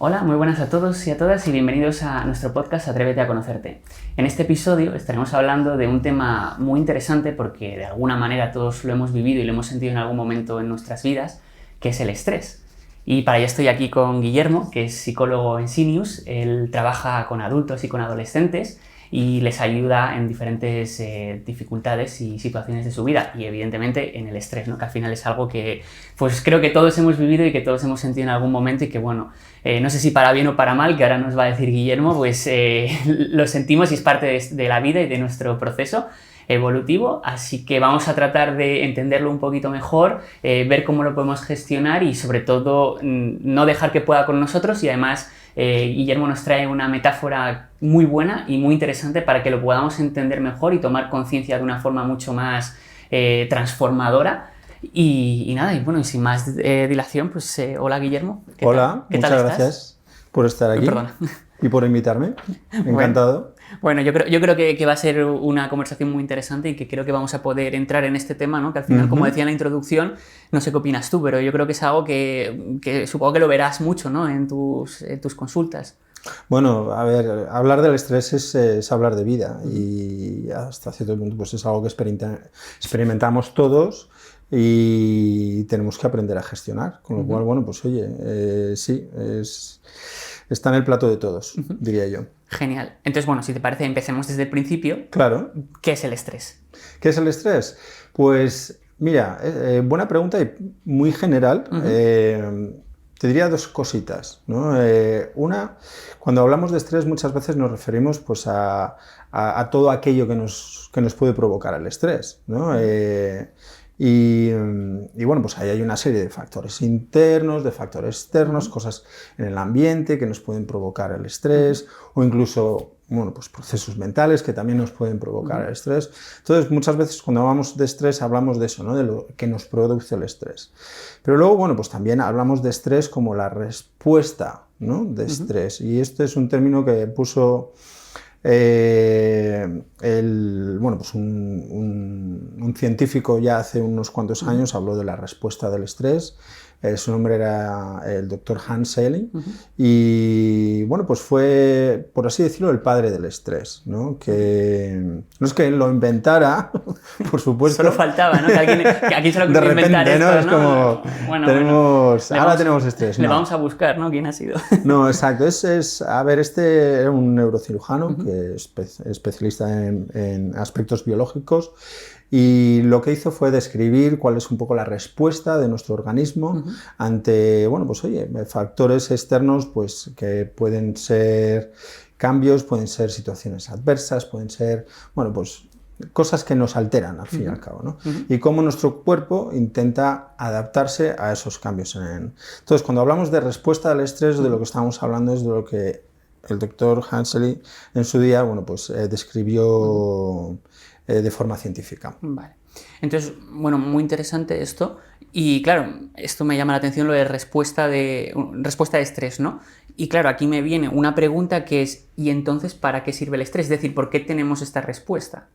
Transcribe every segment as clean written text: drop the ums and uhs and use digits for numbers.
Hola, muy buenas a todos y a todas y bienvenidos a nuestro podcast Atrévete a conocerte. En este episodio estaremos hablando de un tema muy interesante porque de alguna manera todos lo hemos vivido y lo hemos sentido en algún momento en nuestras vidas, que es el estrés. Y para ello estoy aquí con Guillermo, que es psicólogo en Sinius. Él trabaja con adultos y con adolescentes y les ayuda en diferentes dificultades y situaciones de su vida y evidentemente en el estrés, ¿no? Que al final es algo que pues creo que todos hemos vivido y que todos hemos sentido en algún momento y que bueno, no sé si para bien o para mal, que ahora nos va a decir Guillermo, pues lo sentimos y es parte de la vida y de nuestro proceso evolutivo, así que vamos a tratar de entenderlo un poquito mejor, ver cómo lo podemos gestionar y sobre todo no dejar que pueda con nosotros y además Guillermo nos trae una metáfora muy buena y muy interesante para que lo podamos entender mejor y tomar conciencia de una forma mucho más transformadora. Y nada, y bueno, y sin más dilación, pues hola Guillermo. Hola, ¿Qué muchas tal gracias por estar aquí y por invitarme. Encantado. Bueno, yo creo que va a ser una conversación muy interesante y que creo que vamos a poder entrar en este tema, ¿no? Que al final, como decía en la introducción, no sé qué opinas tú, pero yo creo que es algo que supongo que lo verás mucho, ¿no? En tus consultas. Bueno, a ver, hablar del estrés es hablar de vida y hasta cierto punto pues es algo que experimentamos todos y tenemos que aprender a gestionar, con lo cual, bueno, pues oye, sí, está en el plato de todos, diría yo. Genial. Entonces, bueno, si te parece, empecemos desde el principio. Claro. ¿Qué es el estrés? ¿Qué es el estrés? Pues, mira, buena pregunta y muy general. Te diría dos cositas, ¿no? Una, cuando hablamos de estrés muchas veces nos referimos pues, a todo aquello que nos puede provocar el estrés, ¿no? Y bueno, pues ahí hay una serie de factores internos, de factores externos, cosas en el ambiente que nos pueden provocar el estrés o incluso, bueno, pues procesos mentales que también nos pueden provocar el estrés. Entonces, muchas veces cuando hablamos de estrés hablamos de eso, ¿no? De lo que nos produce el estrés. Pero luego, bueno, pues también hablamos de estrés como la respuesta, ¿no? De estrés. Y este es un término que puso bueno, pues un científico ya hace unos cuantos años habló de la respuesta del estrés. Su nombre era el doctor Hans Selye y bueno, pues fue, por así decirlo, el padre del estrés, ¿no? Que no es que él lo inventara, por supuesto. Solo faltaba, ¿no? Que aquí se lo de repente, inventar esto, ¿no? Es como, bueno, ahora tenemos estrés. Le no. vamos a buscar, ¿no? ¿Quién ha sido? No, exacto. A ver, este era un neurocirujano que es especialista en aspectos biológicos y lo que hizo fue describir cuál es un poco la respuesta de nuestro organismo ante, bueno, pues oye, factores externos pues que pueden ser cambios, pueden ser situaciones adversas, pueden ser, bueno, pues cosas que nos alteran al fin y al cabo, ¿no? Y cómo nuestro cuerpo intenta adaptarse a esos cambios. Entonces, cuando hablamos de respuesta al estrés, de lo que estamos hablando es de lo que el doctor Hans Selye en su día, bueno, pues describió de forma científica. Vale. Entonces, bueno, muy interesante esto. Y claro, esto me llama la atención lo de respuesta de estrés, ¿no? Y claro, aquí me viene una pregunta que es, ¿y entonces para qué sirve el estrés? Es decir, ¿por qué tenemos esta respuesta?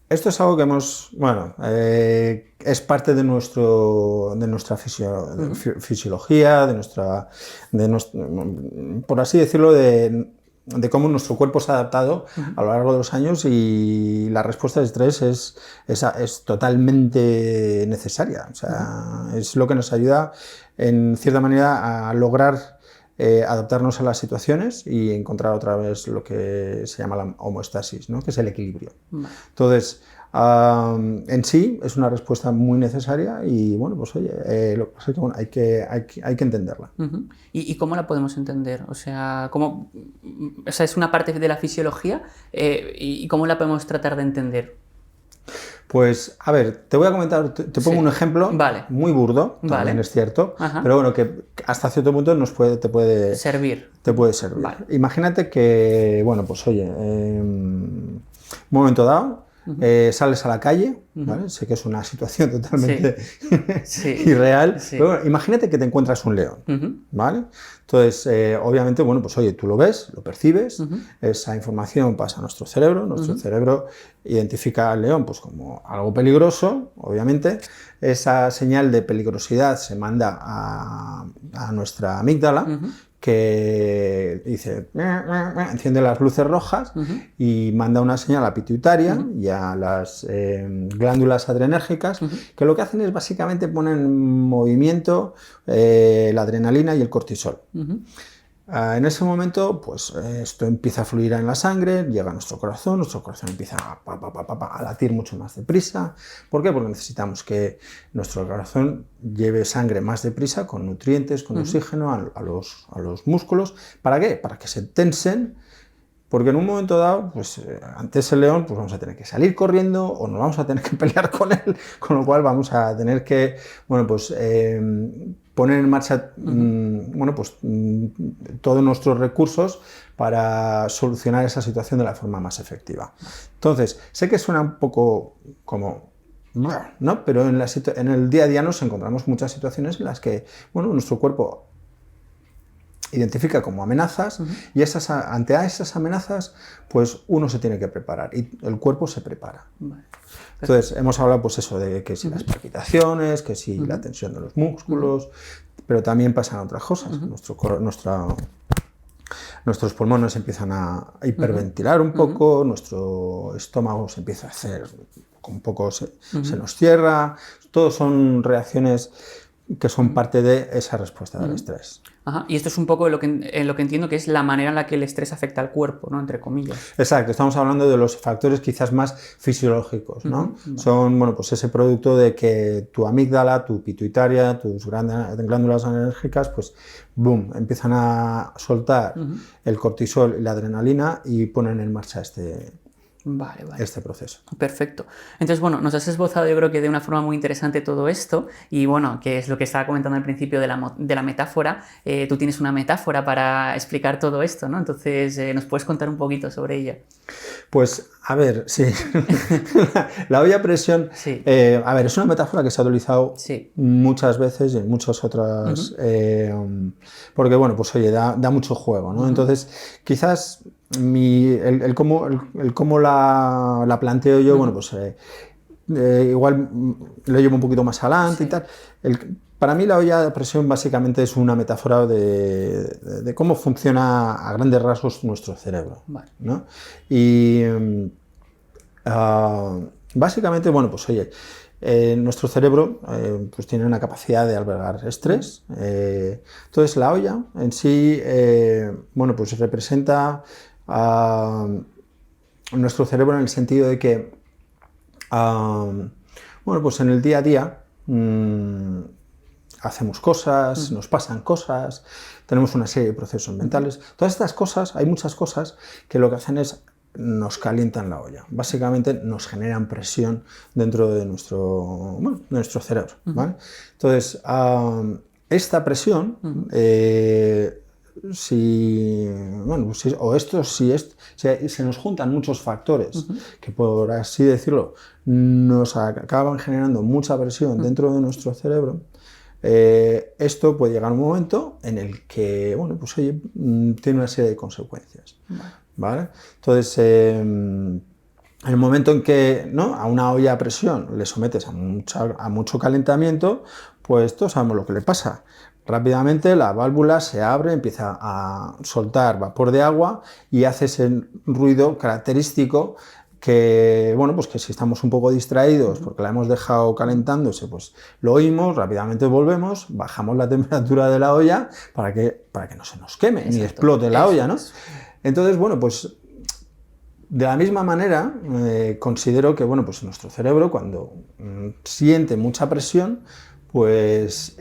Esto es algo que bueno, es parte de nuestra fisiología, por así decirlo, de cómo nuestro cuerpo se ha adaptado a lo largo de los años y la respuesta de estrés es totalmente necesaria. O sea, es lo que nos ayuda, en cierta manera, a lograr adaptarnos a las situaciones y encontrar otra vez lo que se llama la homeostasis, ¿no? Que es el equilibrio. Entonces, en sí es una respuesta muy necesaria y bueno, pues oye, lo que pasa es que bueno, hay que entenderla. ¿Y cómo la podemos entender? O sea, ¿es una parte de la fisiología? ¿Y cómo la podemos tratar de entender? Pues, a ver, te voy a comentar, te pongo un ejemplo muy burdo, también es cierto, pero bueno, que hasta cierto punto te puede servir. Vale. Imagínate que, bueno, pues oye, un momento dado, sales a la calle, ¿vale? Sé que es una situación totalmente irreal, pero bueno, imagínate que te encuentras un león, ¿vale? Entonces, obviamente, bueno, pues oye, tú lo ves, lo percibes, esa información pasa a nuestro cerebro identifica al león pues como algo peligroso, obviamente, esa señal de peligrosidad se manda a nuestra amígdala, que dice, enciende las luces rojas y manda una señal a la pituitaria y a las glándulas adrenérgicas, que lo que hacen es básicamente poner en movimiento la adrenalina y el cortisol. En ese momento, pues esto empieza a fluir en la sangre, llega a nuestro corazón empieza a latir mucho más deprisa. ¿Por qué? Porque necesitamos que nuestro corazón lleve sangre más deprisa, con nutrientes, con oxígeno a los músculos. ¿Para qué? Para que se tensen, porque en un momento dado, pues ante ese león, pues vamos a tener que salir corriendo o nos vamos a tener que pelear con él, con lo cual vamos a tener que, bueno, pues poner en marcha bueno, pues, todos nuestros recursos para solucionar esa situación de la forma más efectiva. Entonces, sé que suena un poco como, ¿no? Pero en el día a día nos encontramos muchas situaciones en las que, bueno, nuestro cuerpo identifica como amenazas y ante esas amenazas, pues uno se tiene que preparar y el cuerpo se prepara. Vale. Entonces, hemos hablado pues eso de que si las palpitaciones, que si la tensión de los músculos, pero también pasan otras cosas. Nuestros pulmones empiezan a hiperventilar un poco, nuestro estómago se empieza a hacer, un poco se nos cierra. Todos son reacciones que son parte de esa respuesta del estrés. Ajá. Y esto es un poco lo que entiendo que es la manera en la que el estrés afecta al cuerpo, ¿no? Entre comillas. Exacto, estamos hablando de los factores quizás más fisiológicos, ¿no? Son, bueno, pues ese producto de que tu amígdala, tu pituitaria, tus glándulas adrenérgicas, pues, boom, empiezan a soltar el cortisol y la adrenalina y ponen en marcha este proceso. Perfecto. Entonces, bueno, nos has esbozado yo creo que de una forma muy interesante todo esto y bueno, que es lo que estaba comentando al principio de la metáfora. Tú tienes una metáfora para explicar todo esto, ¿no? Entonces, ¿nos puedes contar un poquito sobre ella? Pues, a ver, sí. La olla a presión, a ver, es una metáfora que se ha utilizado muchas veces y en muchas otras, porque, bueno, pues oye, da mucho juego, ¿no? Entonces, quizás el cómo la planteo yo, bueno, pues igual lo llevo un poquito más adelante y tal. Para mí la olla de presión básicamente es una metáfora de cómo funciona a grandes rasgos nuestro cerebro, ¿no? Y básicamente, bueno, pues oye, nuestro cerebro pues tiene una capacidad de albergar estrés. Entonces la olla en sí, bueno, pues representa nuestro cerebro en el sentido de que, bueno, pues en el día a día hacemos cosas, nos pasan cosas, tenemos una serie de procesos mentales. Todas estas cosas, hay muchas cosas que lo que hacen es nos calientan la olla. Básicamente nos generan presión dentro de nuestro cerebro, ¿vale? Entonces, esta presión, si se nos juntan muchos factores que, por así decirlo, nos acaban generando mucha presión dentro de nuestro cerebro, esto puede llegar a un momento en el que, bueno, pues oye, tiene una serie de consecuencias, ¿vale? Entonces, en el momento en que, ¿no?, a una olla a presión le sometes a mucho calentamiento, pues todos sabemos lo que le pasa. Rápidamente la válvula se abre, empieza a soltar vapor de agua y hace ese ruido característico que, bueno, pues que si estamos un poco distraídos porque la hemos dejado calentándose, pues lo oímos, rápidamente volvemos, bajamos la temperatura de la olla para que no se nos queme, ni explote la olla, ¿no? Entonces, bueno, pues de la misma manera, considero que, bueno, pues nuestro cerebro, cuando siente mucha presión, pues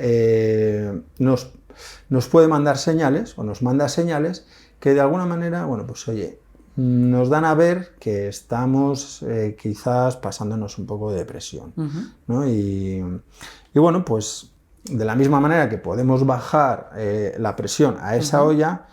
nos puede mandar señales, o nos manda señales, que de alguna manera, bueno, pues oye, nos dan a ver que estamos quizás pasándonos un poco de depresión, ¿no? Y bueno, pues de la misma manera que podemos bajar la presión a esa olla,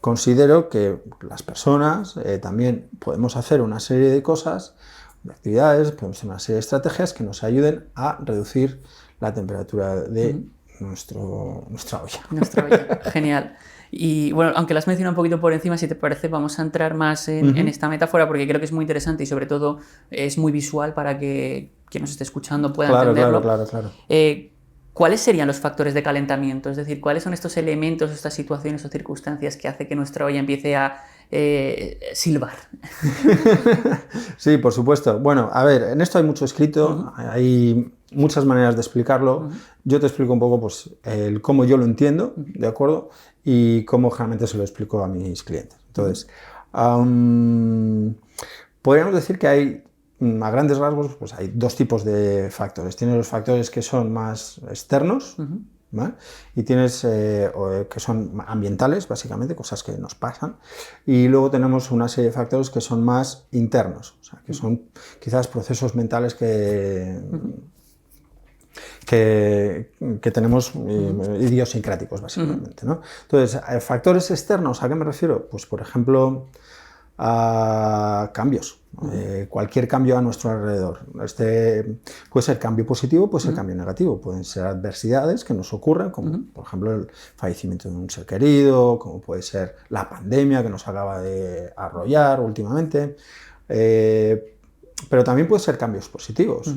considero que las personas también podemos hacer una serie de cosas, de actividades, podemos hacer una serie de estrategias que nos ayuden a reducir la temperatura de nuestra olla. Nuestra olla, genial. Y bueno, aunque la has mencionado un poquito por encima, si te parece, vamos a entrar más en esta metáfora porque creo que es muy interesante y sobre todo es muy visual para que quien nos esté escuchando pueda entenderlo. Claro. ¿Cuáles serían los factores de calentamiento? Es decir, ¿cuáles son estos elementos, estas situaciones o circunstancias que hace que nuestra olla empiece a silbar? Sí, por supuesto. Bueno, a ver, en esto hay mucho escrito, hay muchas maneras de explicarlo. Yo te explico un poco pues, el cómo yo lo entiendo, ¿de acuerdo? Y cómo generalmente se lo explico a mis clientes. Entonces, podríamos decir que hay, a grandes rasgos, pues hay dos tipos de factores. Tienes los factores que son más externos, ¿vale? Y tienes que son ambientales, básicamente, cosas que nos pasan. Y luego tenemos una serie de factores que son más internos, o sea, que son quizás procesos mentales que tenemos idiosincráticos, básicamente, ¿no? Entonces, factores externos, ¿a qué me refiero? Pues, por ejemplo, a cambios. Cualquier cambio a nuestro alrededor. Puede ser cambio positivo, puede ser cambio negativo. Pueden ser adversidades que nos ocurren, como por ejemplo el fallecimiento de un ser querido, como puede ser la pandemia que nos acaba de arrollar últimamente. Pero también pueden ser cambios positivos.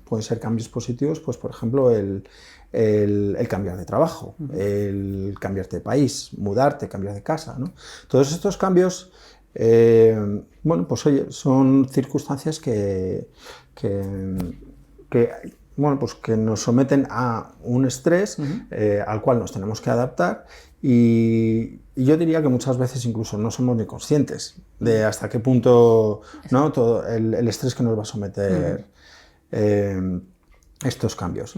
Pueden ser cambios positivos, pues por ejemplo, el cambiar de trabajo, el cambiarte de país, mudarte, cambiar de casa, ¿no? Todos estos cambios, bueno, pues oye, son circunstancias bueno, pues que nos someten a un estrés al cual nos tenemos que adaptar y yo diría que muchas veces incluso no somos ni conscientes de hasta qué punto, ¿no? Todo el estrés que nos va a someter estos cambios.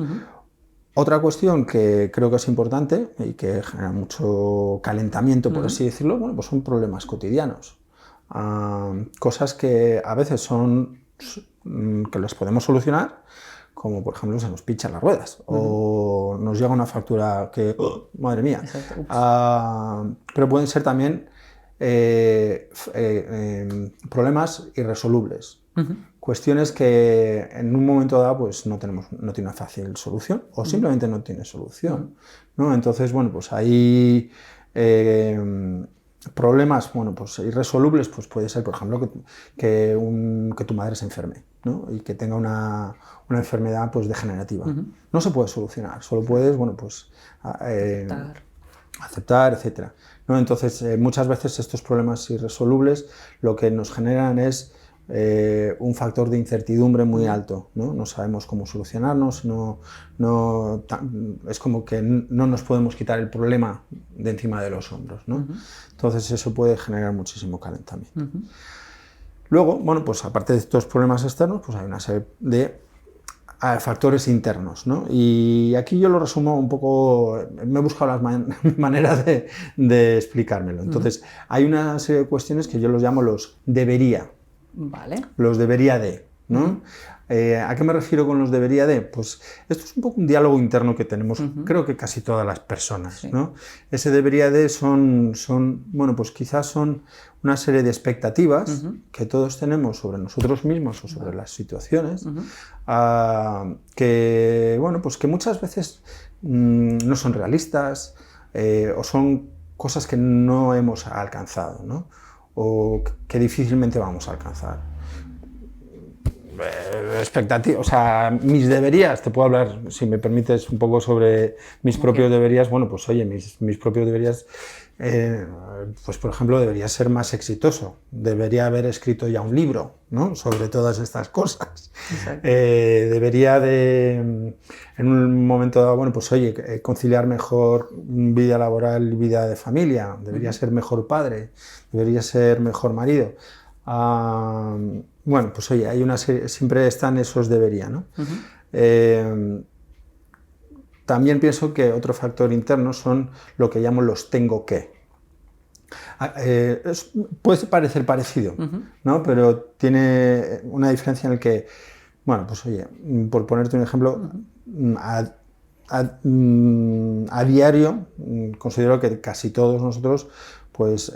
Otra cuestión que creo que es importante y que genera mucho calentamiento, por así decirlo, bueno, pues son problemas cotidianos. Cosas que a veces que las podemos solucionar, como por ejemplo se nos pinchan las ruedas o nos llega una factura que, madre mía, pero pueden ser también problemas irresolubles. Cuestiones que en un momento dado pues no tiene una fácil solución o simplemente no tiene solución, ¿no? Entonces, bueno, pues hay problemas, bueno, pues irresolubles, pues puede ser, por ejemplo, que tu madre se enferme, ¿no? Y que tenga una enfermedad pues degenerativa. No se puede solucionar, solo puedes, bueno, pues aceptar, etcétera, ¿no? Entonces, muchas veces estos problemas irresolubles lo que nos generan es un factor de incertidumbre muy alto, ¿no? No sabemos cómo solucionarnos, es como que no nos podemos quitar el problema de encima de los hombros, ¿no? Entonces eso puede generar muchísimo calentamiento. Luego, bueno, pues aparte de estos problemas externos, pues hay una serie de factores internos, ¿no? Y aquí yo lo resumo un poco, me he buscado las maneras de explicármelo. Entonces, hay una serie de cuestiones que yo los llamo los debería. Vale. Los debería de, ¿no? ¿A qué me refiero con los debería de? Pues esto es un poco un diálogo interno que tenemos, creo que casi todas las personas, ¿no? Ese debería de son, bueno, pues quizás son una serie de expectativas que todos tenemos sobre nosotros mismos o sobre las situaciones, que, bueno, pues que muchas veces no son realistas o son cosas que no hemos alcanzado, ¿no? O que difícilmente vamos a alcanzar. Expectativas, o sea, mis deberías, te puedo hablar, si me permites, un poco sobre mis propios deberías. Bueno, pues oye, mis propios deberías, pues por ejemplo, debería ser más exitoso, debería haber escrito ya un libro, ¿no? Sobre todas estas cosas. Debería en un momento dado, bueno, pues oye, conciliar mejor vida laboral y vida de familia, debería ser mejor padre, debería ser mejor marido. Bueno, pues oye, hay una serie, siempre están esos debería, ¿no? También pienso que otro factor interno son lo que llamo los tengo que. Puede parecer parecido, ¿no? Pero tiene una diferencia en el que, bueno, pues oye, por ponerte un ejemplo, a diario considero que casi todos nosotros pues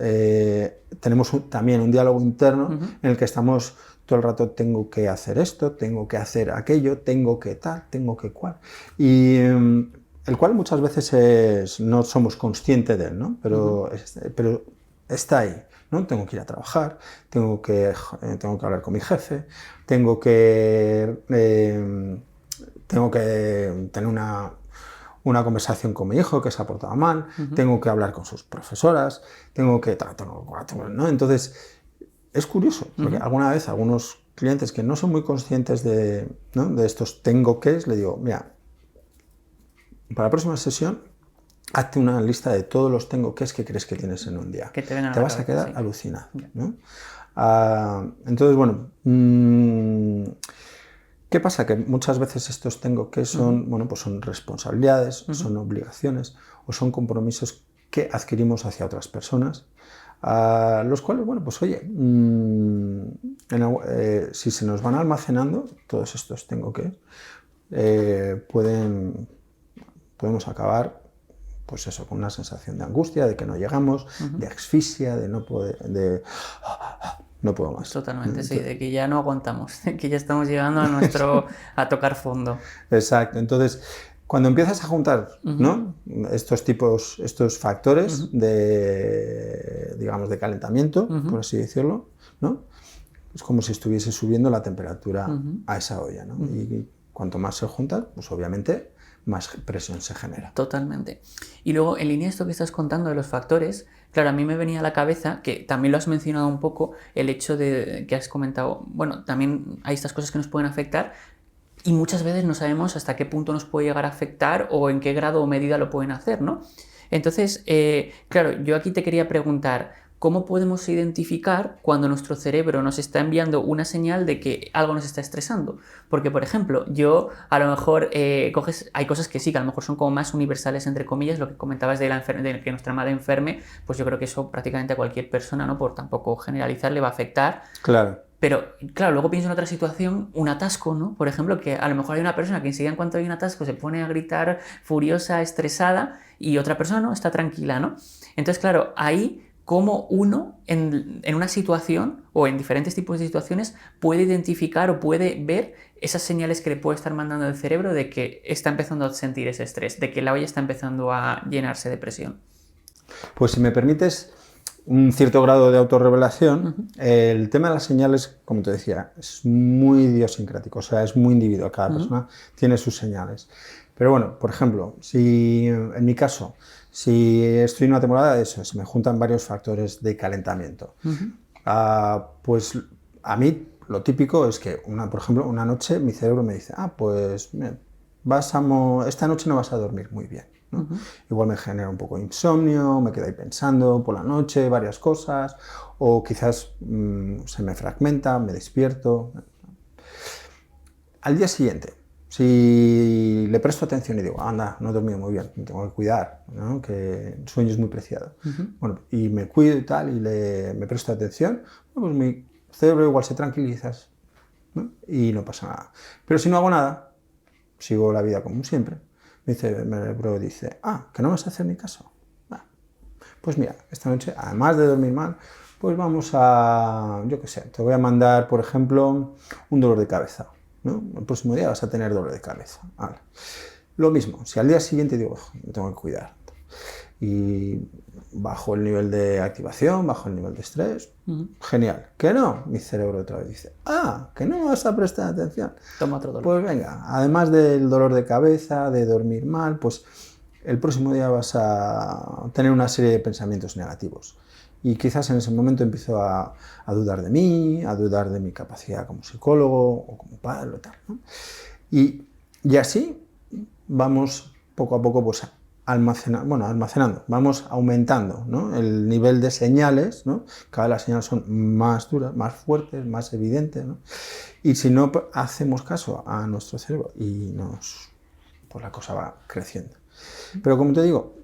tenemos también un diálogo interno en el que estamos todo el rato, tengo que hacer esto, tengo que hacer aquello, tengo que tal, tengo que cual, y el cual muchas veces no somos conscientes de él, ¿no? Pero está ahí, ¿no? Tengo que ir a trabajar, tengo que hablar con mi jefe, tengo que tengo que tener una conversación con mi hijo que se ha portado mal, tengo que hablar con sus profesoras, tengo que... ¿no? Entonces, es curioso, porque alguna vez algunos clientes que no son muy conscientes de, ¿no?, de estos tengo qués, le digo, mira, para la próxima sesión, hazte una lista de todos los tengo qués que crees que tienes en un día. Que te vas a quedar alucinado, Yeah. ¿no? Entonces, bueno, ¿qué pasa? Que muchas veces estos tengo que son, bueno, pues son responsabilidades, son obligaciones o son compromisos que adquirimos hacia otras personas, los cuales, bueno, pues oye, si se nos van almacenando todos estos tengo que, podemos acabar, pues eso, con una sensación de angustia, de que no llegamos, de asfixia, de no poder, no puedo más. Totalmente, sí, de que ya no aguantamos, de que ya estamos llegando a tocar fondo. Exacto, entonces cuando empiezas a juntar, ¿no?, estos factores de, digamos, de calentamiento, por así decirlo, ¿no?, es como si estuviese subiendo la temperatura a esa olla, ¿no? Y cuanto más se juntan, pues obviamente más presión se genera. Totalmente. Y luego, en línea de esto que estás contando de los factores, claro, a mí me venía a la cabeza, que también lo has mencionado un poco, el hecho de que has comentado, bueno, también hay estas cosas que nos pueden afectar y muchas veces no sabemos hasta qué punto nos puede llegar a afectar o en qué grado o medida lo pueden hacer, ¿no? Entonces, claro, yo aquí te quería preguntar, ¿cómo podemos identificar cuando nuestro cerebro nos está enviando una señal de que algo nos está estresando? Porque, por ejemplo, yo a lo mejor hay cosas que sí, que a lo mejor son como más universales, entre comillas, lo que comentabas de que nuestra madre enferme, pues yo creo que eso prácticamente a cualquier persona, ¿no? Por tampoco generalizar, le va a afectar. Claro. Pero, claro, luego pienso en otra situación, un atasco, ¿no? Por ejemplo, que a lo mejor hay una persona que enseguida en cuanto hay un atasco se pone a gritar furiosa, estresada, y otra persona no, está tranquila, ¿no? Entonces, claro, ahí cómo uno en una situación o en diferentes tipos de situaciones puede identificar o puede ver esas señales que le puede estar mandando el cerebro de que está empezando a sentir ese estrés, de que la olla está empezando a llenarse de presión. Pues si me permites un cierto grado de autorrevelación, el tema de las señales, como te decía, es muy idiosincrático, o sea, es muy individual, cada persona tiene sus señales. Pero bueno, por ejemplo, si en mi caso, si estoy en una temporada de eso, se me juntan varios factores de calentamiento, pues a mí lo típico es que, por ejemplo, una noche mi cerebro me dice, pues esta noche no vas a dormir muy bien, ¿no? Igual me genera un poco de insomnio, me quedo ahí pensando por la noche varias cosas, o quizás se me fragmenta, me despierto. Al día siguiente, si le presto atención y digo, anda, no he dormido muy bien, me tengo que cuidar, ¿no?, que el sueño es muy preciado. Bueno, y me cuido y tal, y me presto atención, pues mi cerebro igual se tranquiliza, ¿no?, y no pasa nada. Pero si no hago nada, sigo la vida como siempre, mi cerebro dice, que no vas a hacer ni caso. Pues mira, esta noche, además de dormir mal, pues vamos a, yo qué sé, te voy a mandar, por ejemplo, un dolor de cabeza, ¿no? El próximo día vas a tener dolor de cabeza. Vale. Lo mismo, si al día siguiente digo, me tengo que cuidar, y bajo el nivel de activación, bajo el nivel de estrés, genial. ¿Que no? Mi cerebro otra vez dice, que no vas a prestar atención. Toma otro dolor. Pues venga, además del dolor de cabeza, de dormir mal, pues el próximo día vas a tener una serie de pensamientos negativos. Y quizás en ese momento empiezo a dudar de mí, a dudar de mi capacidad como psicólogo o como padre o tal, ¿no? Y así vamos poco a poco pues almacenando, vamos aumentando, ¿no?, el nivel de señales, ¿no? Cada vez las señales son más duras, más fuertes, más evidentes, ¿no? Y si no hacemos caso a nuestro cerebro pues la cosa va creciendo. Pero como te digo,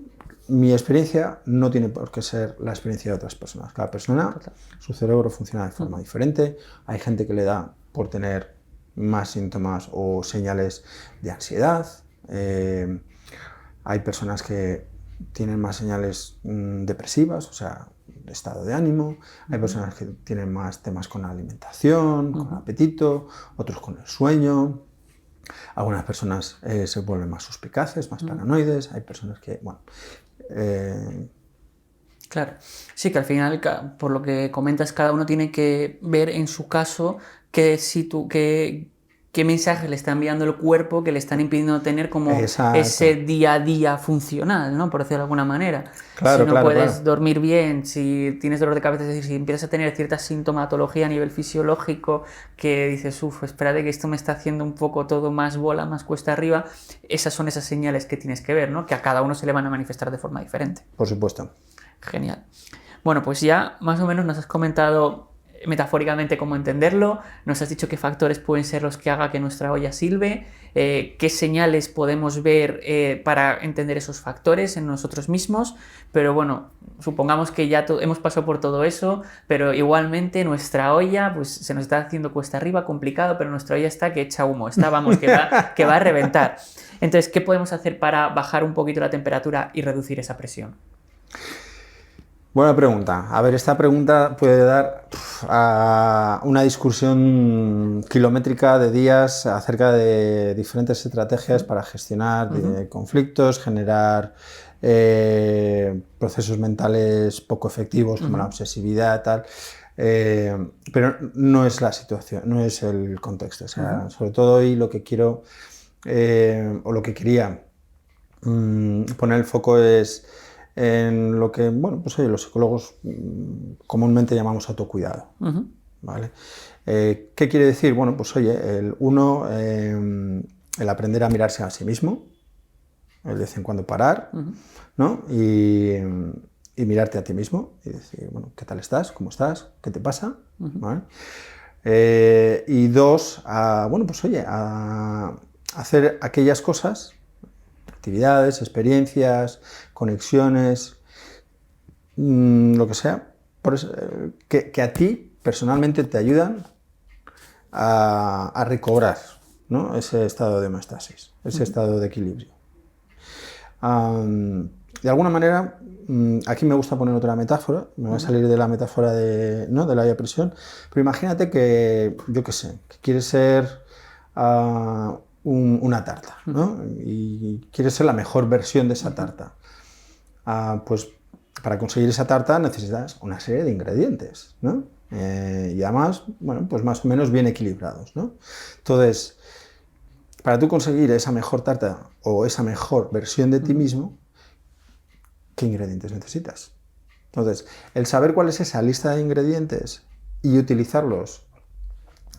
mi experiencia no tiene por qué ser la experiencia de otras personas. Cada persona, su cerebro funciona de forma diferente. Hay gente que le da por tener más síntomas o señales de ansiedad. Hay personas que tienen más señales depresivas, o sea, de estado de ánimo. Hay personas que tienen más temas con la alimentación, con el apetito, otros con el sueño. Algunas personas se vuelven más suspicaces, más paranoides. Hay personas que, bueno... Claro, sí, que al final, por lo que comentas, cada uno tiene que ver en su caso qué qué mensajes le está enviando el cuerpo que le están impidiendo tener como Exacto. ese día a día funcional, ¿no? Por decirlo de alguna manera. Claro, Si no claro, puedes claro. dormir bien, si tienes dolor de cabeza, es decir, si empiezas a tener cierta sintomatología a nivel fisiológico que dices, uff, espérate que esto me está haciendo un poco todo más bola, más cuesta arriba, esas son esas señales que tienes que ver, ¿no? Que a cada uno se le van a manifestar de forma diferente. Por supuesto. Genial. Bueno, pues ya más o menos nos has comentado metafóricamente cómo entenderlo, nos has dicho qué factores pueden ser los que haga que nuestra olla silbe, qué señales podemos ver para entender esos factores en nosotros mismos, pero bueno, supongamos que ya hemos pasado por todo eso, pero igualmente nuestra olla pues se nos está haciendo cuesta arriba, complicado, pero nuestra olla está que echa humo, está, vamos, que va a reventar. Entonces, ¿qué podemos hacer para bajar un poquito la temperatura y reducir esa presión? Buena pregunta. A ver, esta pregunta puede dar a una discusión kilométrica de días acerca de diferentes estrategias para gestionar conflictos, generar procesos mentales poco efectivos como la obsesividad, tal. Pero no es la situación, no es el contexto. O sea, sobre todo hoy lo que quiero o lo que quería poner el foco es en lo que, bueno, pues oye, los psicólogos comúnmente llamamos autocuidado, ¿vale? ¿Qué quiere decir? Bueno, pues oye, el aprender a mirarse a sí mismo, el de vez en cuando parar, ¿no? Y mirarte a ti mismo y decir, bueno, ¿qué tal estás? ¿Cómo estás? ¿Qué te pasa? ¿Vale? Y dos, bueno, pues oye, a hacer aquellas cosas, actividades, experiencias, conexiones, lo que sea, que a ti personalmente te ayudan a recobrar, ¿no? Ese estado de homeostasis, ese estado de equilibrio. De alguna manera, aquí me gusta poner otra metáfora, me voy a salir de la metáfora ¿no? de la presión, pero imagínate que, yo qué sé, que quieres ser una tarta, ¿no? Y quieres ser la mejor versión de esa tarta. Pues para conseguir esa tarta necesitas una serie de ingredientes, ¿no? Y además, bueno, pues más o menos bien equilibrados, ¿no? Entonces, para tú conseguir esa mejor tarta o esa mejor versión de ti mismo, ¿qué ingredientes necesitas? Entonces, el saber cuál es esa lista de ingredientes y utilizarlos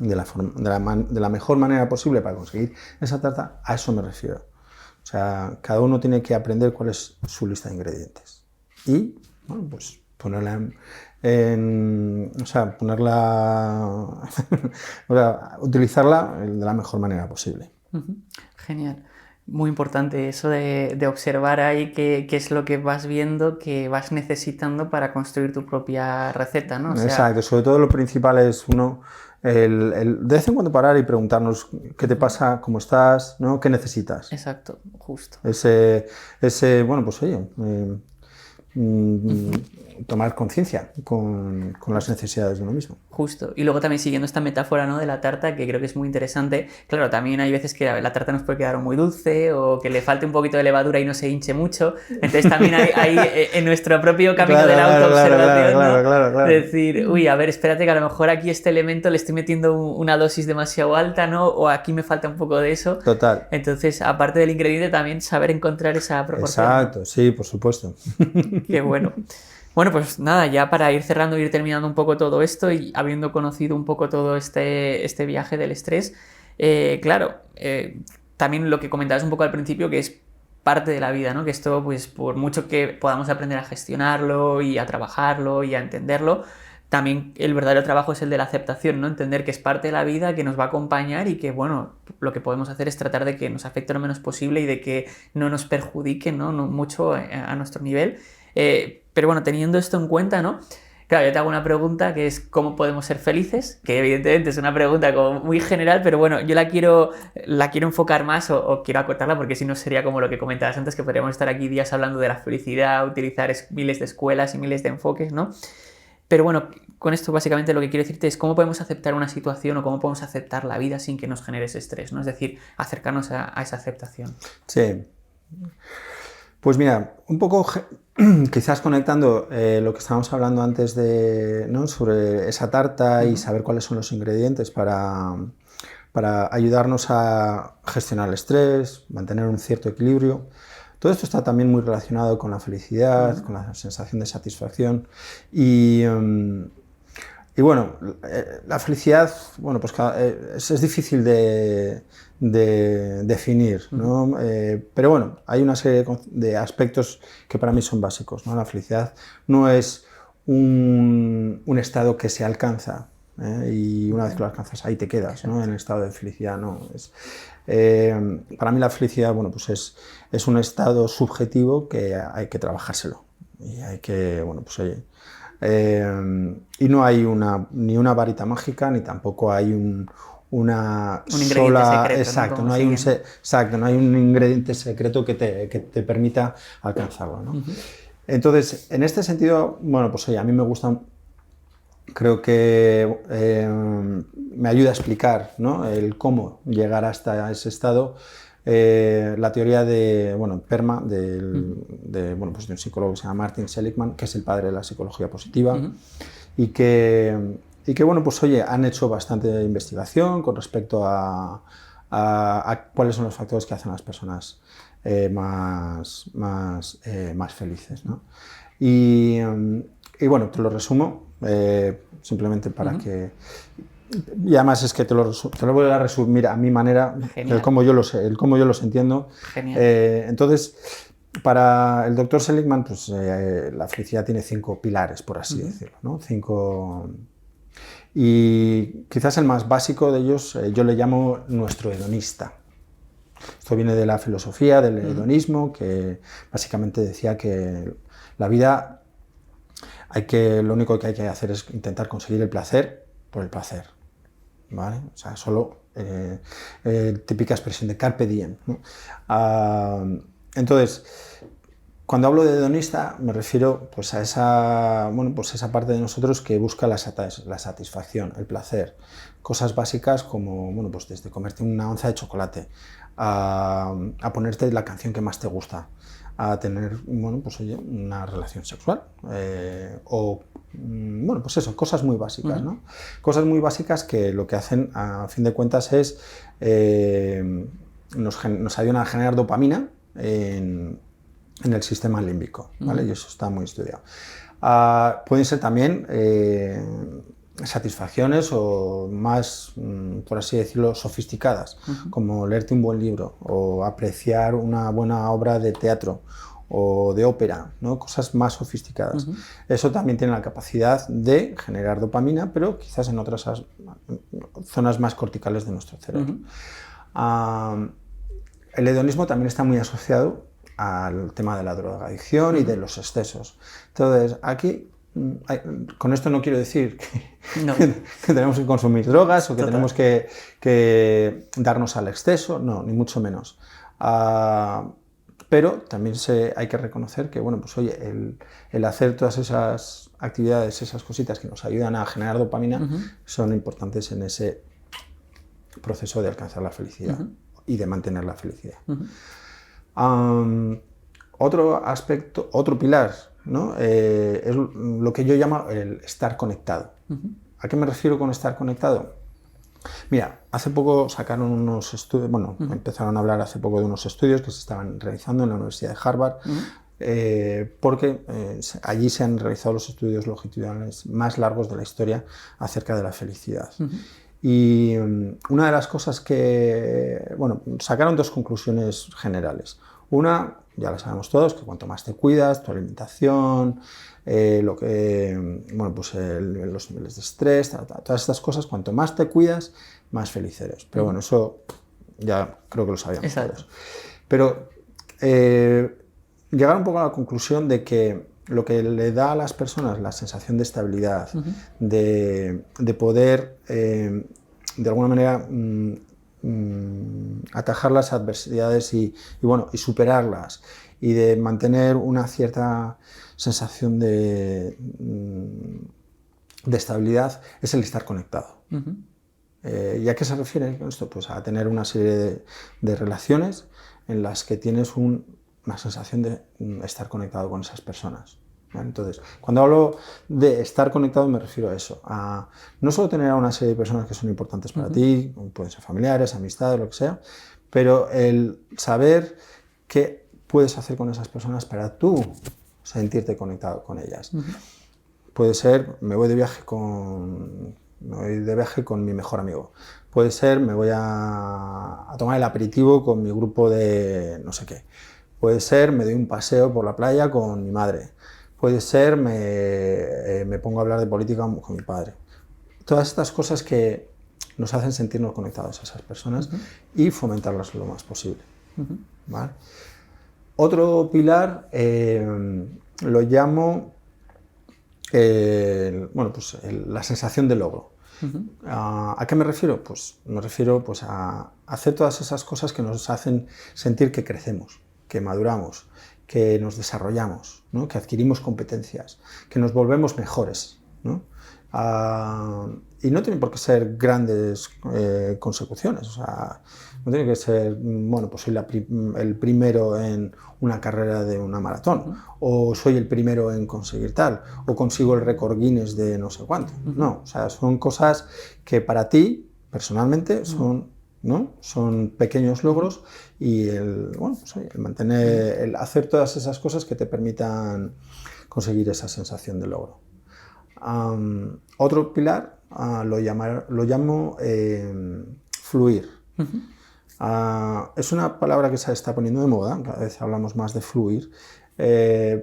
de la mejor manera posible para conseguir esa tarta, a eso me refiero. O sea, cada uno tiene que aprender cuál es su lista de ingredientes y, bueno, pues ponerla o sea, utilizarla de la mejor manera posible. Genial. Muy importante eso de observar ahí qué es lo que vas viendo, que vas necesitando para construir tu propia receta, ¿no? O sea, exacto, sobre todo lo principal es de vez en cuando parar y preguntarnos qué te pasa, cómo estás, ¿no? ¿Qué necesitas? Exacto, justo. Bueno, pues oye, tomar conciencia con las necesidades de uno mismo. Justo. Y luego también siguiendo esta metáfora, ¿no? de la tarta, que creo que es muy interesante. Claro, también hay veces que la tarta nos puede quedar muy dulce o que le falte un poquito de levadura y no se hinche mucho. Entonces también hay en nuestro propio camino de la autoobservación, claro. Decir, uy, a ver, espérate que a lo mejor aquí este elemento le estoy metiendo una dosis demasiado alta, ¿no? O aquí me falta un poco de eso. Total. Entonces, aparte del ingrediente, también saber encontrar esa proporción. Exacto, sí, por supuesto. Qué bueno. Bueno, pues nada, ya para ir cerrando, ir terminando un poco todo esto y habiendo conocido un poco todo este viaje del estrés, claro, también lo que comentabas un poco al principio, que es parte de la vida, ¿no? Que esto, pues por mucho que podamos aprender a gestionarlo y a trabajarlo y a entenderlo, también el verdadero trabajo es el de la aceptación, ¿no? Entender que es parte de la vida, que nos va a acompañar y que, bueno, lo que podemos hacer es tratar de que nos afecte lo menos posible y de que no nos perjudique, ¿no? No mucho a nuestro nivel. Pero bueno, teniendo esto en cuenta, ¿no? Claro, yo te hago una pregunta que es ¿cómo podemos ser felices? Que evidentemente es una pregunta como muy general, pero bueno, yo la quiero enfocar más o quiero acotarla porque si no sería como lo que comentabas antes, que podríamos estar aquí días hablando de la felicidad, utilizar miles de escuelas y miles de enfoques, ¿no? Pero bueno, con esto básicamente lo que quiero decirte es cómo podemos aceptar una situación o cómo podemos aceptar la vida sin que nos genere ese estrés, ¿no? Es decir, acercarnos a esa aceptación. Sí. Pues mira, un poco quizás conectando lo que estábamos hablando antes ¿no? sobre esa tarta y saber cuáles son los ingredientes para para ayudarnos a gestionar el estrés, mantener un cierto equilibrio. Todo esto está también muy relacionado con la felicidad, con la sensación de satisfacción y bueno, la felicidad, bueno, pues es difícil de definir, ¿no? Pero bueno, hay una serie de aspectos que para mí son básicos, ¿no? La felicidad no es un estado que se alcanza, y una vez que lo alcanzas ahí te quedas, ¿no? En el estado de felicidad, no. Para mí la felicidad, bueno, pues es un estado subjetivo que hay que trabajárselo y hay que, bueno, pues oye, y no hay ni una varita mágica ni tampoco hay una ingrediente sola, secreto, exacto, ¿no? no hay exacto, no hay un ingrediente secreto que te permita alcanzarlo, ¿no? Entonces, en este sentido, bueno, pues oye, a mí me gusta, creo que me ayuda a explicar, ¿no? El cómo llegar hasta ese estado. La teoría de, bueno, PERMA, bueno, pues de un psicólogo que se llama Martin Seligman, que es el padre de la psicología positiva, y que, bueno, pues oye, han hecho bastante investigación con respecto a cuáles son los factores que hacen a las personas más felices, ¿no? Y bueno, te lo resumo, simplemente para que... Y además es que te lo voy a resumir a mi manera, el cómo yo los entiendo. Entonces, para el doctor Seligman, pues, la felicidad tiene 5 pilares, por así decirlo, ¿no? 5... Y quizás el más básico de ellos, yo le llamo nuestro hedonista. Esto viene de la filosofía del hedonismo, que básicamente decía que la vida lo único que hay que hacer es intentar conseguir el placer por el placer, ¿vale? O sea, solo típica expresión de carpe diem, ¿no? Entonces, cuando hablo de hedonista me refiero pues a esa parte de nosotros que busca la satisfacción, el placer. Cosas básicas como, bueno, pues desde comerte una onza de chocolate a ponerte la canción que más te gusta, a tener, bueno, pues oye, una relación sexual, o, bueno, pues eso, cosas muy básicas, ¿no? Cosas muy básicas que lo que hacen, a fin de cuentas, es nos ayudan a generar dopamina en el sistema límbico, ¿vale? Y eso está muy estudiado. Pueden ser también satisfacciones o más, por así decirlo, sofisticadas, como leerte un buen libro o apreciar una buena obra de teatro o de ópera, ¿no? Cosas más sofisticadas. Eso también tiene la capacidad de generar dopamina, pero quizás en otras zonas más corticales de nuestro cerebro. El hedonismo también está muy asociado al tema de la drogadicción y de los excesos. Entonces, aquí, con esto no quiero decir que tenemos que consumir drogas o que tenemos que darnos al exceso, no, ni mucho menos. Pero también hay que reconocer que, bueno, pues oye, el hacer todas esas actividades, esas cositas que nos ayudan a generar dopamina, son importantes en ese proceso de alcanzar la felicidad y de mantener la felicidad. Otro aspecto, otro pilar, ¿no? Es lo que yo llamo el estar conectado. ¿A qué me refiero con estar conectado? Mira, hace poco sacaron unos estudios, bueno, empezaron a hablar hace poco de unos estudios que se estaban realizando en la Universidad de Harvard, porque allí se han realizado los estudios longitudinales más largos de la historia acerca de la felicidad. Y una de las cosas que, bueno, sacaron 2 conclusiones generales. Una, ya la sabemos todos, que cuanto más te cuidas, tu alimentación, bueno, pues los niveles de estrés, todas estas cosas, cuanto más te cuidas, más feliz eres. Pero bueno, eso ya creo que lo sabíamos todos. Pero llegar un poco a la conclusión de que lo que le da a las personas la sensación de estabilidad, de poder, de alguna manera, atajar las adversidades y superarlas, y de mantener una cierta sensación de estabilidad, es el estar conectado. ¿Y a qué se refiere con esto? Pues a tener una serie de relaciones en las que tienes una sensación de estar conectado con esas personas. ¿vale? Entonces, cuando hablo de estar conectado me refiero a eso, a no solo tener a una serie de personas que son importantes para ti, pueden ser familiares, amistades, lo que sea, pero el saber qué puedes hacer con esas personas para tú sentirte conectado con ellas. Puede ser, me voy de viaje con mi mejor amigo. Puede ser, me voy a tomar el aperitivo con mi grupo de no sé qué. Puede ser, me doy un paseo por la playa con mi madre. Puede ser, me pongo a hablar de política con mi padre. Todas estas cosas que nos hacen sentirnos conectados a esas personas y fomentarlas lo más posible. ¿Vale? Otro pilar lo llamo la sensación de logro. ¿A qué me refiero? Pues me refiero a hacer todas esas cosas que nos hacen sentir que crecemos, que maduramos, que nos desarrollamos, ¿no? Que adquirimos competencias, que nos volvemos mejores, ¿no? Y no tienen por qué ser grandes consecuciones, o sea, no tiene que ser, bueno, pues soy el primero en una carrera de una maratón, o soy el primero en conseguir tal, o consigo el récord Guinness de no sé cuánto. No, o sea, son cosas que para ti, personalmente, son, ¿no? Son pequeños logros y el hacer todas esas cosas que te permitan conseguir esa sensación de logro. Otro pilar lo llamo fluir. Es una palabra que se está poniendo de moda, cada vez hablamos más de fluir.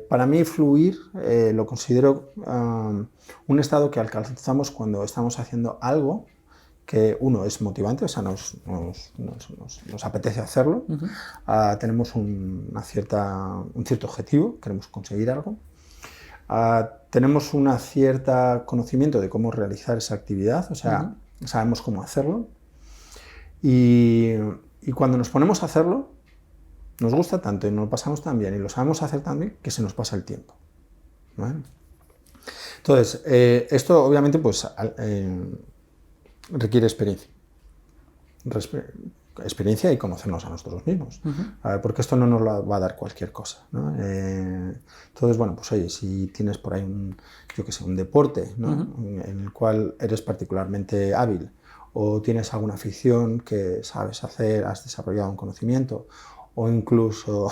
Para mí fluir lo considero un estado que alcanzamos cuando estamos haciendo algo que uno es motivante, o sea, nos apetece hacerlo, tenemos un cierto objetivo, queremos conseguir algo. Tenemos un cierto conocimiento de cómo realizar esa actividad, o sea, sabemos cómo hacerlo. Y cuando nos ponemos a hacerlo, nos gusta tanto y nos lo pasamos tan bien y lo sabemos hacer tan bien que se nos pasa el tiempo. ¿Vale? Entonces, esto obviamente pues, requiere experiencia. Experiencia y conocernos a nosotros mismos, porque esto no nos lo va a dar cualquier cosa, ¿no? Entonces, bueno, pues oye, si tienes por ahí un deporte, ¿no? En el cual eres particularmente hábil, o tienes alguna afición que sabes hacer, has desarrollado un conocimiento, o incluso,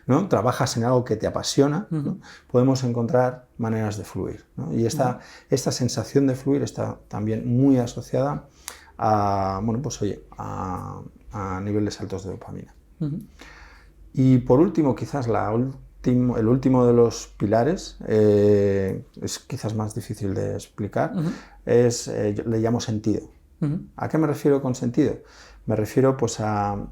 ¿no? Trabajas en algo que te apasiona, ¿no? Podemos encontrar maneras de fluir, ¿no? Y esta sensación de fluir está también muy asociada a niveles altos de dopamina. Y por último, quizás el último de los pilares, es quizás más difícil de explicar, yo le llamo sentido. ¿A qué me refiero con sentido? Me refiero pues a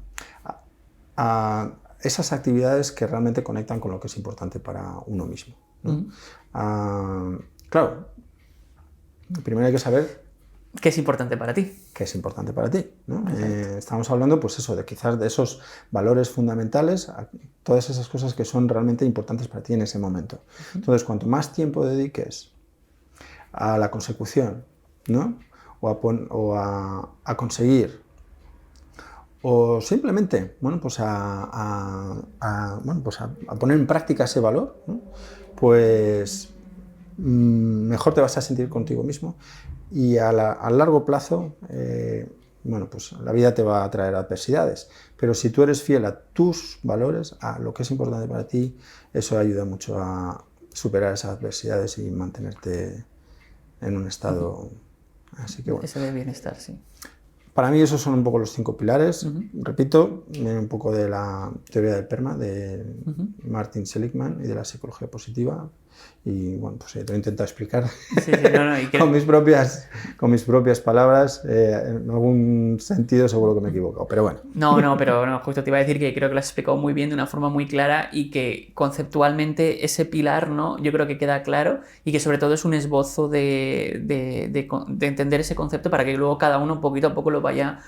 esas actividades que realmente conectan con lo que es importante para uno mismo, ¿no? Claro, primero hay que saber ¿qué es importante para ti? ¿Qué es importante para ti? ¿No? Estamos hablando, pues eso, de quizás de esos valores fundamentales, todas esas cosas que son realmente importantes para ti en ese momento. Entonces, cuanto más tiempo dediques a la consecución, ¿no? o a conseguir, o simplemente, bueno, pues a poner en práctica ese valor, ¿no? Pues mejor te vas a sentir contigo mismo. Y a largo plazo, pues la vida te va a traer adversidades. Pero si tú eres fiel a tus valores, a lo que es importante para ti, eso ayuda mucho a superar esas adversidades y mantenerte en un estado así que bueno. Ese de bienestar, sí. Para mí esos son un poco los 5 pilares. Repito, viene un poco de la teoría del PERMA, de Martin Seligman y de la psicología positiva. Y bueno, pues te lo he intentado explicar con mis propias palabras. En algún sentido seguro que me he equivocado, pero bueno. Pero justo te iba a decir que creo que lo has explicado muy bien, de una forma muy clara, y que conceptualmente ese pilar, ¿no? Yo creo que queda claro, y que sobre todo es un esbozo de entender ese concepto para que luego cada uno poquito a poco lo vaya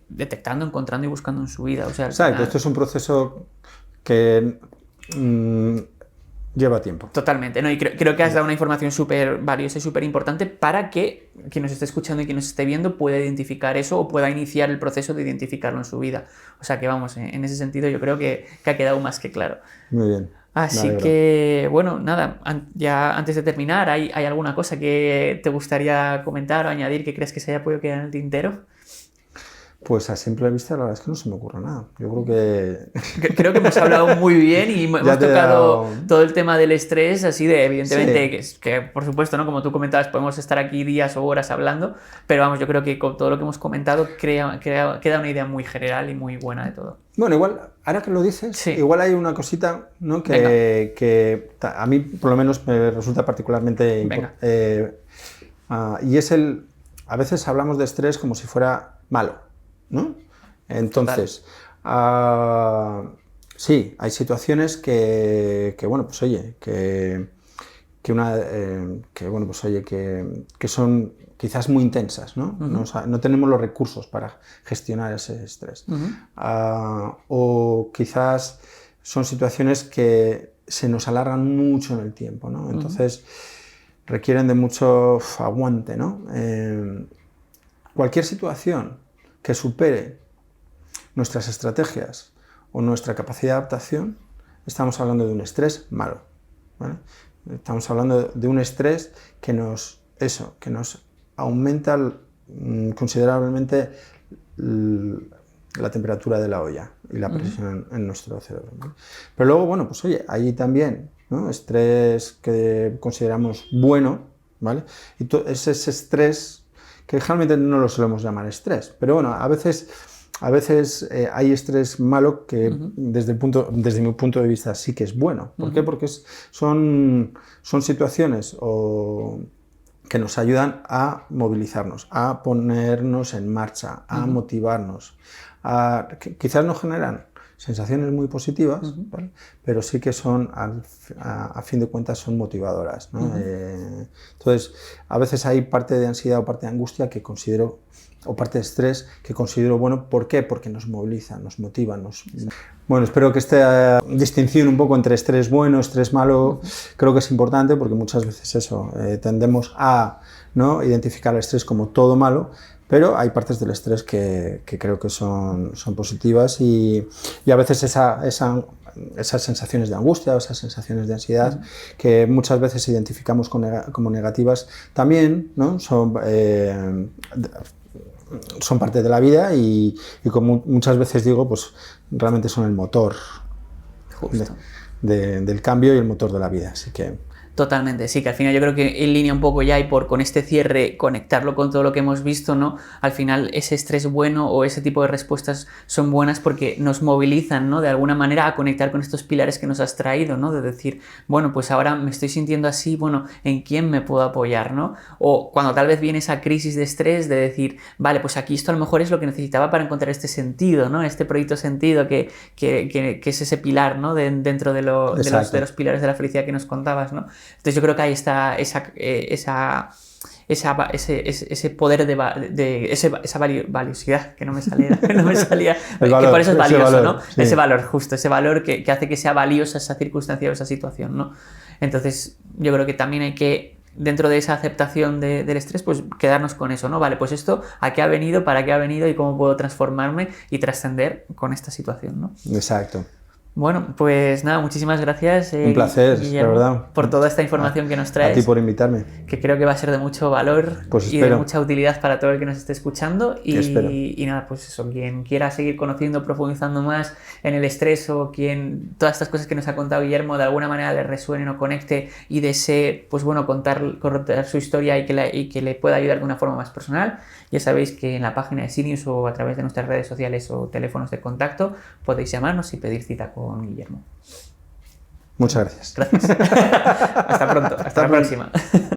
detectando, encontrando y buscando en su vida. O sea, exacto, esto es un proceso que lleva tiempo. Totalmente, ¿no? Y creo que has dado una información súper valiosa y súper importante para que quien nos esté escuchando y quien nos esté viendo pueda identificar eso o pueda iniciar el proceso de identificarlo en su vida. O sea que vamos, en ese sentido yo creo que ha quedado más que claro. Muy bien. Así que, bueno, nada, ya antes de terminar, ¿hay alguna cosa que te gustaría comentar o añadir que crees que se haya podido quedar en el tintero? Pues a simple vista la verdad es que no se me ocurre nada. Yo creo que... Creo que hemos hablado muy bien y hemos tocado todo el tema del estrés, así de, evidentemente, sí. que por supuesto, ¿no? Como tú comentabas, podemos estar aquí días o horas hablando, pero vamos, yo creo que con todo lo que hemos comentado queda una idea muy general y muy buena de todo. Bueno, igual, ahora que lo dices, sí. Igual hay una cosita, ¿no? que a mí por lo menos me resulta particularmente importante. Y es a veces hablamos de estrés como si fuera malo, ¿no? Entonces, sí, hay situaciones que bueno, pues oye, que son quizás muy intensas, ¿no? Uh-huh. No tenemos los recursos para gestionar ese estrés. Uh-huh. O quizás son situaciones que se nos alargan mucho en el tiempo, ¿no? Entonces, requieren de mucho aguante, ¿no? Cualquier situación que supere nuestras estrategias o nuestra capacidad de adaptación, estamos hablando de un estrés malo, ¿vale? Estamos hablando de un estrés que nos aumenta considerablemente la temperatura de la olla y la presión en nuestro cerebro, ¿no? Pero luego, bueno, pues oye, hay también, ¿no? Estrés que consideramos bueno, ¿vale? Y es ese estrés que generalmente no lo solemos llamar estrés, pero bueno, a veces hay estrés malo que desde mi punto de vista sí que es bueno. ¿Por qué? Porque son situaciones que nos ayudan a movilizarnos, a ponernos en marcha, a motivarnos. Quizás no generan sensaciones muy positivas, ¿vale? Pero sí que son, a fin de cuentas, son motivadoras, ¿no? Entonces, a veces hay parte de ansiedad o parte de angustia que considero, o parte de estrés que considero bueno. ¿Por qué? Porque nos moviliza, nos motiva. Bueno, espero que esta distinción un poco entre estrés bueno, estrés malo, creo que es importante porque muchas veces tendemos a, ¿no?, identificar el estrés como todo malo, pero hay partes del estrés que creo que son positivas y a veces esas sensaciones de angustia o esas sensaciones de ansiedad que muchas veces identificamos como negativas también, ¿no?, son parte de la vida y como muchas veces digo, pues realmente son el motor del cambio y el motor de la vida, así que... Totalmente, sí, que al final yo creo que en línea un poco ya y con este cierre conectarlo con todo lo que hemos visto, ¿no? Al final ese estrés bueno o ese tipo de respuestas son buenas porque nos movilizan, ¿no?, de alguna manera a conectar con estos pilares que nos has traído, ¿no? De decir, bueno, pues ahora me estoy sintiendo así, bueno, ¿en quién me puedo apoyar, ¿no? O cuando tal vez viene esa crisis de estrés de decir, vale, pues aquí esto a lo mejor es lo que necesitaba para encontrar este sentido, ¿no? Este proyecto sentido que es ese pilar, ¿no? Dentro de los pilares de la felicidad que nos contabas, ¿no? Entonces yo creo que ahí está ese poder esa valiosidad, que no me salía, valor, que por eso es valioso, valor, ¿no? Sí. Ese valor, justo, ese valor que hace que sea valiosa esa circunstancia o esa situación, ¿no? Entonces yo creo que también hay que, dentro de esa aceptación del estrés, pues quedarnos con eso, ¿no? Vale, pues esto, ¿a qué ha venido? ¿Para qué ha venido? ¿Y cómo puedo transformarme y trascender con esta situación, ¿no? Exacto. Bueno, pues nada, muchísimas gracias. Un placer, Guillermo, la verdad. por toda esta información que nos traes. A ti por invitarme. Que creo que va a ser de mucho valor y de mucha utilidad para todo el que nos esté escuchando. Y nada, pues eso, quien quiera seguir conociendo, profundizando más en el estrés o quien todas estas cosas que nos ha contado Guillermo de alguna manera le resuenen o conecte y desee, pues bueno, contar su historia y que le pueda ayudar de una forma más personal, ya sabéis que en la página de Sinius o a través de nuestras redes sociales o teléfonos de contacto podéis llamarnos y pedir cita con Guillermo. Muchas gracias. Gracias. Hasta pronto. Hasta la próxima.